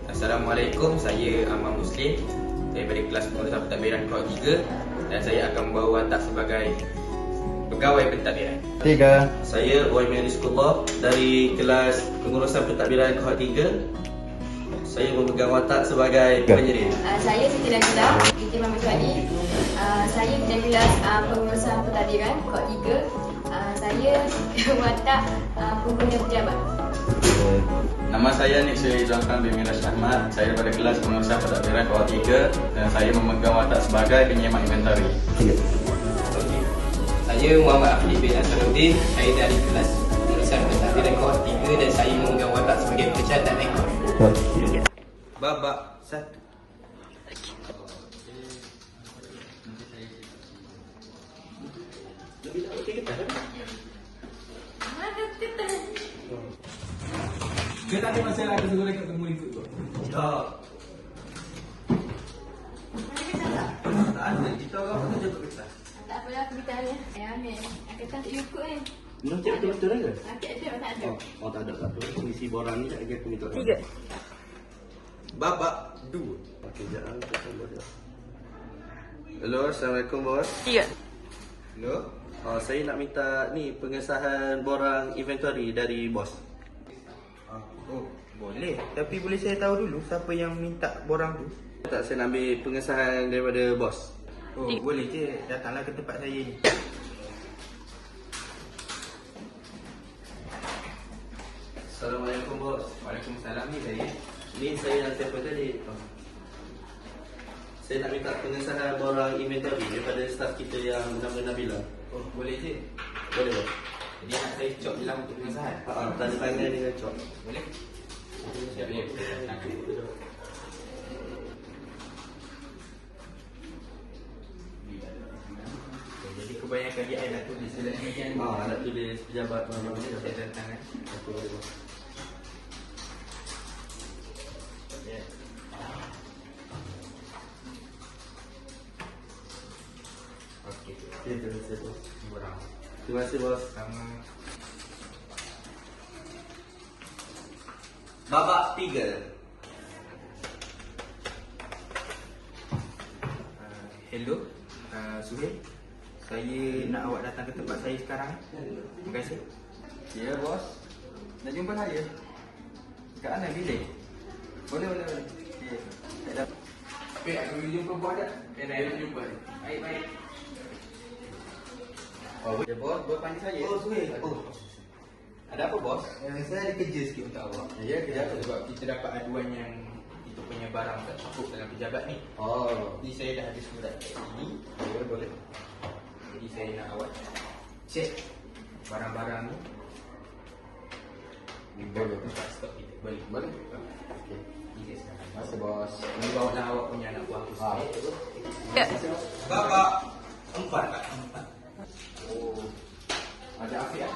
Assalamualaikum, saya Ahmad Muslim daripada kelas pengurusan pentadbiran Kohort 3 dan saya akan membawa watak sebagai pegawai pentadbiran. 3. Saya Waimin Rizqullah dari kelas pengurusan pentadbiran Kohort 3. Saya memegang watak sebagai penyedia. Saya Siti Nabila binti Muhammad Wali. Saya dari kelas pengurusan pentadbiran Kohort 3. Saya watak pengguna pejabat. Nama saya Nik Suri Izzuan bin Miraj Ahmad. Saya daripada kelas pengurusan pentadbiran Kohort 3 dan saya memegang watak sebagai penyemak inventari. 3. Saya Muhammad Afif bin Asaruddin. Saya dari kelas pengurusan pentadbiran Kohort 3 dan saya memegang watak sebagai pencatat rekod. Babak 1. Dia tak ada masalah ada seorang kat temu ikut tu. Tak. Tak ada. Kita orang pun jemput kertas. Tak apalah aku bertanya. Amin. Aku tak cukup kan. Memang cik betul-betul ada? Tak ada, tak ada. Oh tak ada, tak ada. Misi borang ni tak ada aku minta. 3. Babak 2. Okey, jangan kita tambah dia. Hello, Assalamualaikum bos. 3. Hello. Saya nak minta ni pengesahan borang inventory dari bos. Oh, boleh. Tapi boleh saya tahu dulu siapa yang minta borang tu? Tak, saya nak ambil pengesahan daripada bos. Oh, boleh je. Datanglah ke tempat saya ni. Assalamualaikum bos. Waalaikumsalam, ni saya. Ni saya yang telefon tadi. Saya nak minta pengesahan borang inventory daripada staf kita yang bernama Nabila. Oh, boleh je. Boleh bos? Jadi nak saya cop je lah untuk pengesahan. Tanda tangan dengan cop. Boleh? Siap ni. Jadi kebanyakan dia nak tulis dalam meja ni. Nak tulis pejabat mana-mana ni. Saya tanda tangan. Aku boleh bos. Okey. Terima kasih bos. Borang. Terima kasih bos. Sama. Babak 3. Hello, Suhail. Saya nak awak datang ke tempat saya sekarang. Terima kasih. Ya bos. Nak jumpa saya? Kat mana bilik? Boleh. Ya. Tak ada. Aku jumpa buah dah. Dah jumpa. Baik. Ya bos, panggil saya. Oh, Suhail. Oh. Ada apa bos? Saya ada kerja sikit untuk awak. Ya, kerja apa? Sebab kita dapat aduan yang itu punya barang tak cukup dalam pejabat ni. Oh. Jadi saya dah ada surat kat sini. Ya, boleh. Jadi saya nak awak cek barang-barang ni. Boleh. Tempat stok kita. Boleh? Boleh. Okey. Ini sekarang. Terima kasih bos. Ini bawa lah awak punya anak buah tu. Babak 4. Oh. Ada Afiq ah?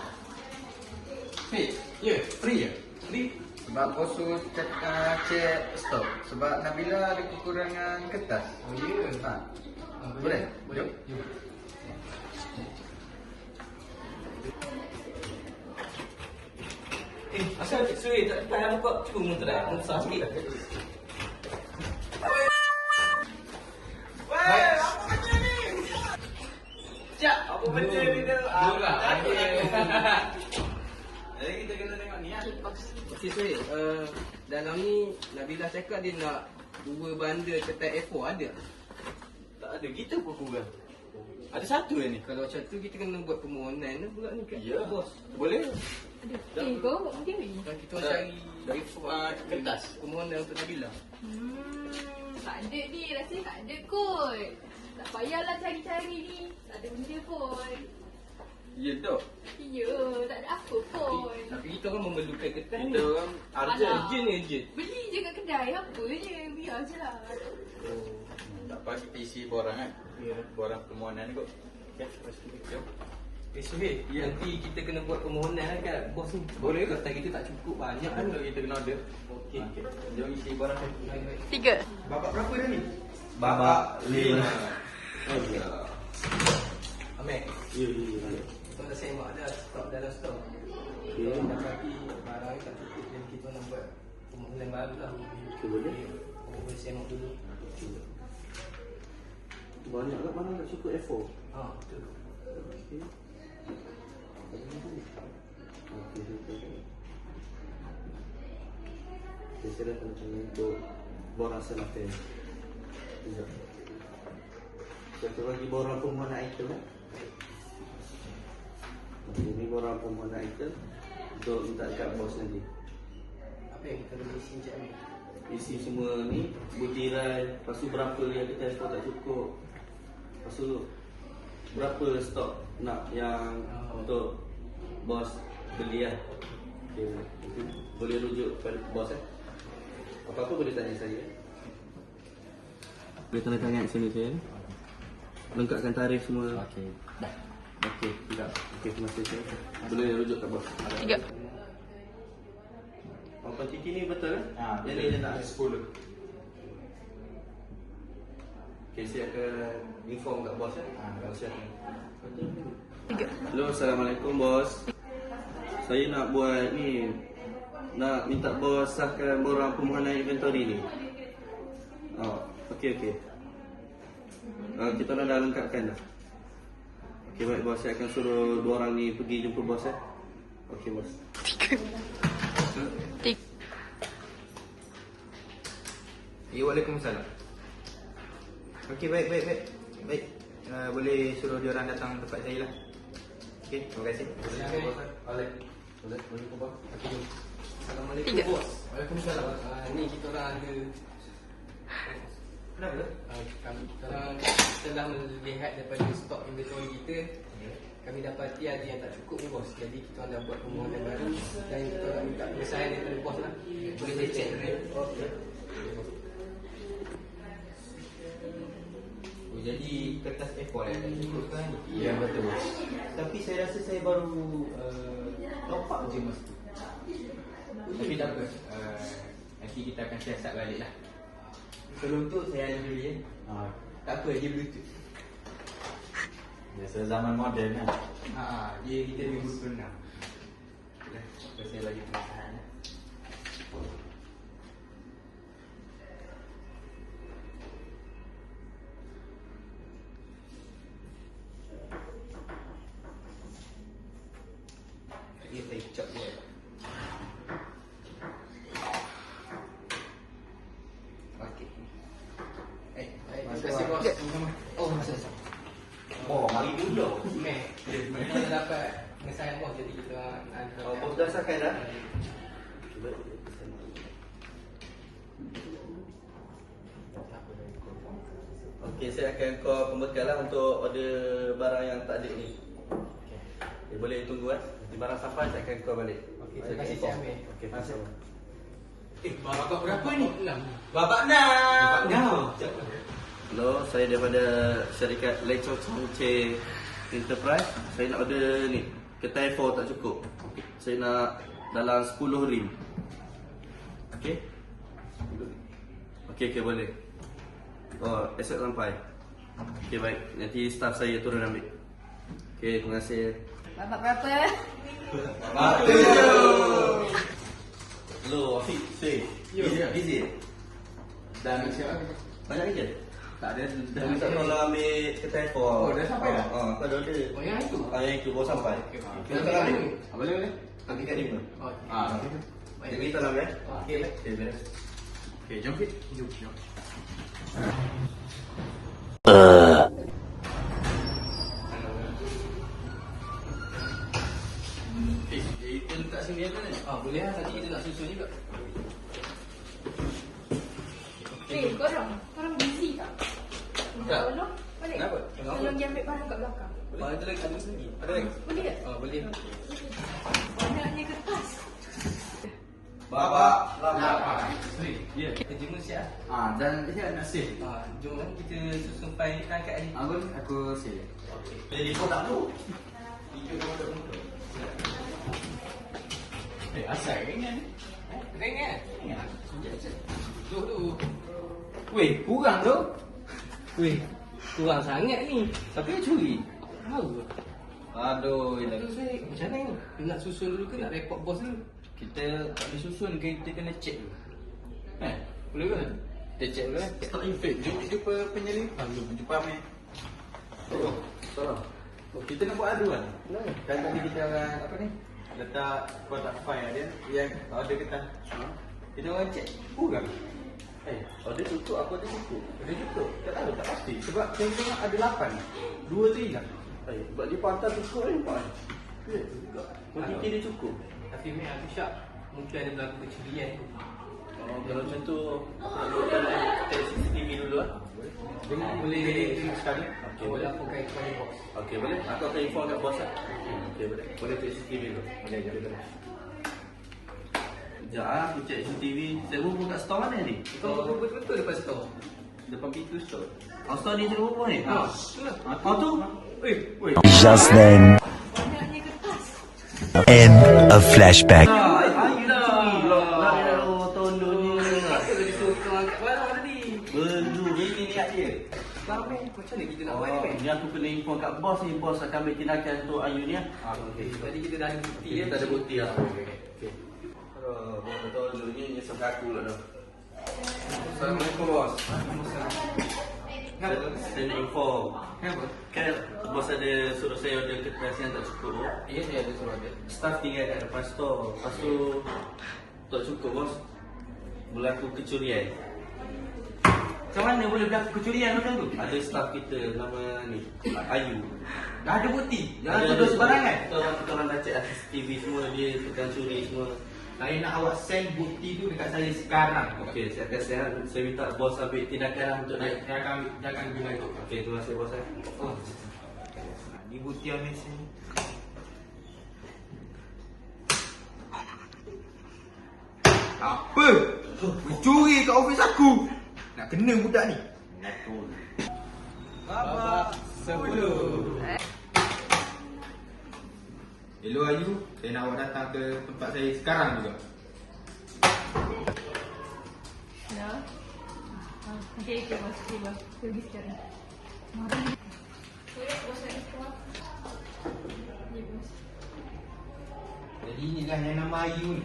Afiq? Ya, free ya? Free? Sebab bos suruh cek stok. Sebab Nabila ada kekurangan kertas. Oh ya. Boleh? Boleh. Jom. Asal Suri tak payah buka pun tak ada. Besar sikit. Apa benda ni tu? Jadi kita kena tengok ni ah. Cik Suri, dalam ni Nabila cakap dia nak 2 bundle kertas A4 ada? Tak ada, kita pun kurang. Ada satu ni. Kalau macam tu kita kena buat permohonan pula ni kat Ya bos. Boleh? Kau buat macam ni? Kan kita cari kertas. permohonan untuk Nabila. Tak ada ni. Rasanya tak ada kot. Tak payahlah cari-cari ni. Tak ada benda pun. Ya dok. Ya, tak ada apa pun. Tapi kita orang memerlukan kertas ni. Kita orang Alah. Urgent. Beli je kat kedai. Apa je. Biar je lah. tak apa kita isi borang kan. Ya. Borang permohonan kot. Ya, lepas tu kita. Suhail, Ya. nanti kita kena buat permohonan lah kat bos ni. Boleh ke? Kertas kita tak cukup banyak kan. Betul kita kena order. Okey. Jom isi borang. 3. Babak berapa dah ni? Babak 5. Amek. Ya. Kita dah semak dah stok dalam stok. Ya. Kita dapati barang tak cukup dan kita nak buat Pemukulan baru lah. Okay, boleh. Boleh semok dulu. Banyak kat mana nak cukup A4? Betul. Okey. Okey, saya dah tanda untuk borang selatan. Sekejap. Satu lagi borang permohonan item. Okey, ni borang permohonan item untuk minta dekat bos nanti. Apa yang kita boleh isi Encik Amir? Isi semua ni butiran, lepas tu berapa yang kita ekspor tak cukup. Lepas tu berapa stok nak yang untuk bos beli lah. Okay. Boleh rujuk kepada bos Apa-apa boleh tanya saya. Boleh tanda tangan kat sini saya. Lengkapkan tarikh semua. Okey. Dah. Okey, tidak. Okey, terima kasih saya. Boleh rujuk kat bos. 3. Papan tiki ni betul kan? Yang Yang ni dia nak 10. Okey, saya akan inform kat bos Kalau saya 3. Hello, Assalamualaikum bos. Saya nak buat ni, nak minta bos sahkan borang permohonan inventory ni. Okey. Kita dah lengkapkan dah. Okey, baik bos, saya akan suruh dua orang ni pergi jumpa bos Okey bos. 3. Ya, Waalaikumsalam. Okey, baik. Boleh suruh dia orang datang tempat saya lah. Okey, terima kasih. Boleh ke bos? Okey, jom. Assalamualaikum 3. bos. Waalaikumsalam. Ni kita orang ada. Kenapa? Kita orang setelah melihat daripada stok inventory kita, kami dapati ada yang tak cukup ni bos. Jadi kita orang dah buat permohonan baru dan kita orang minta pengesahan daripada bos lah. Boleh saya check dulu? Okey. Jadi kertas A4 yang tak cukup kan? Ya, betul bos. Tapi saya rasa saya baru lopak je masa tu. Tapi tak apa, nanti kita akan siasat balik lah. Sebelum tu saya ada dulu ya. Tak apa, dia Bluetooth. Biasa zaman moden kan. Dia kita 2026. Dah, saya bagi pengesahan lah. Saya cop dia. Okey. Terima kasih bos. Oh, masa. Mari dulu. Kita dah dapat pengesahan bos, jadi kita orang Bos dah sahkan dah? Okey, saya akan call pembekalan untuk order barang yang tak ada ni. Okay, boleh tunggu Nanti barang sampai saya akan call balik. Okey, Saya terima kasih, akan inform. Cik Amir. Okey, terima kasih. babak berapa ni? 6. Babak now. Hello, saya daripada syarikat Lecho Chongche Enterprise. Saya nak order ni, ketai 4 tak cukup. Saya nak dalam 10 rim. Okey? Okey, boleh. Esok sampai. Okey, baik. Nanti staff saya turun ambil. Okey, terima kasih. Babak berapa? Hello, Afiq. Say. Busy? Dah nak siap lagi. Banyak kerja? Tak ada. Dah minta tolong ambil ketai 4. Dah sampai dah? Kau dah order. Oh, yang itu? Yang itu baru sampai. Kita tak ambil. Boleh. Nanti kat lima. Okey. Dia minta lah kan? Okey. Okey, beres. Okey, jom Fit. Jom. Itu letak sini apa ni? Boleh lah, nanti kita nak susun juga. Korang busy tak? Tak. Tolong balik. Kenapa? Tolong dia ambil barang kat belakang. Ada lagi? Ada lagi? Ada lagi? Boleh tak? Boleh. Banyaknya kertas. Babak 8. Ya. Kerja siap. Dan dia nak save. Jom kita susun file kita angkat ni. Boleh aku save. Jadi kau tak tahu. Asal ringan. Ringan. Tu. Weh, kurang tu. Weh, kurang sangat ni. Siapa yang curi? Tahu. Aduh, Lepas tu saya macam mana ni? Nak susun dulu ke nak report bos dulu? Kita tak boleh susun, kita kena check dulu. Boleh ke? Kita check dulu kan. Start Fate, jumpa penyelidik. Jumpa Amir. Salah. Kita nak buat aduan. Kan tadi kita orang apa ni? Letak kotak file dia yang order kita. Kita orang check kurang. Ada cukup, apa ada cukup? Ada cukup? Tak tahu, tak pasti. Sebab yang kita tengok ada 8. 2 tu hilang. Sebab dia patah cukup ni Pak. Ya juga. Kuantiti dia cukup. Tapi Mek aku syak mungkin ada berlaku kecurian tu. Kalau macam tu, aku nak buatkan check CCTV dulu lah. Boleh sekali. Okey, boleh boleh. laporkan kepada bos. Okey, boleh. Aku akan inform kat bos lah. Okey, boleh. Boleh check CCTV dulu. Boleh. Sekejap aku check CCTV. Saya bubur kat store mana ni? Kau betul-betul depan store. Depan pintu store. Store ni saya bubur ni? Itulah. Tu? Just then, end of flashback. Apa tadi suruh kau angkat barang tadi? Belum. Ini niat dia. Faham Mek? Macam mana kita nak buat ni Mek? Ni aku kena inform kat bos ni. Bos akan ambil tindakan untuk Ayu ni lah. Tadi kita dah ada bukti Kita ada bukti lah. Okey. Betul dulu ni nyesal aku lah dah. Assalamualaikum bos. Saya nak inform. Kenapa? Kan bos ada suruh saya order kertas yang tak cukup. Ya, saya ada suruh ada. Staff tinggal kat depan store. Lepas tu tak cukup bos. Berlaku kecurian. Macam mana boleh berlaku kecurian macam tu? Ada staff kita nama ni Ayu. Dah ada bukti. Jangan tuduh sembarangan. Kita orang dah check CCTV semua. Dia tukang curi semua. Saya nak awak send bukti tu dekat saya sekarang. Okey, saya akan share. Saya minta bos ambil tindakan lah untuk naik. Jangan bila itu. Okey, terima kasih bos. Oh. Ni bukti yang mesin. Apa? Mencuri kat ofis aku. Nak kena budak ni. Baba sebelum. Hello Ayu, saya nak awak datang ke tempat saya sekarang juga. Ya. Okey, bos. Pergi sekarang. Boleh bos saya keluar. Ya, bos. Jadi inilah yang nama Ayu ni.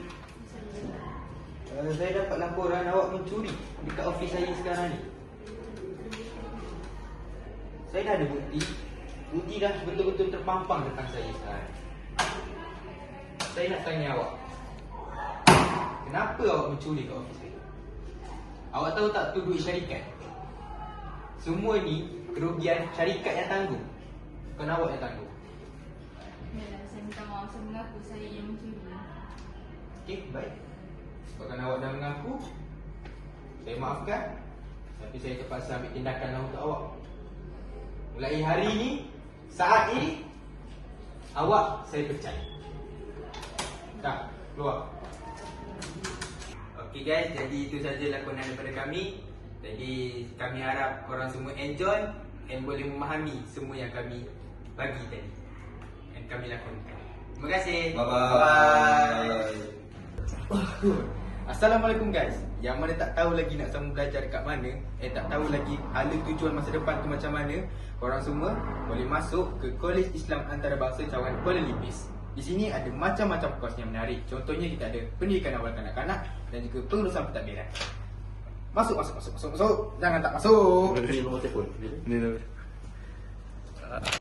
Saya dapat laporan awak mencuri dekat ofis saya sekarang ni. Saya dah ada bukti. Bukti dah betul-betul terpampang depan saya sekarang. Saya nak tanya awak. Kenapa awak mencuri kat ofis saya? Awak tahu tak tu duit syarikat? Semua ni kerugian syarikat yang tanggung. Bukan awak yang tanggung. Yalah, saya minta maaf. Saya mengaku saya yang mencuri. Okey, baik. Sebabkan awak dah mengaku, saya maafkan. Tapi saya terpaksa ambil tindakan untuk awak. Mulai hari ini, saat ini, awak saya pecat. Dah, keluar. Okey guys, jadi itu saja lakonan daripada kami. Jadi kami harap korang semua enjoy and boleh memahami semua yang kami bagi tadi yang kami lakonkan. Terima kasih. Bye-bye. Assalamualaikum guys. Yang mana tak tahu lagi nak sama belajar dekat mana, tak tahu lagi hala tujuan masa depan tu macam mana, korang semua boleh masuk ke Kolej Islam Antarabangsa Cawangan Kuala Lipis. Di sini ada macam-macam kos yang menarik. Contohnya kita ada pendidikan awal kanak-kanak dan juga pengurusan pentadbiran. Masuk. Jangan tak masuk. Ini nombor telefon.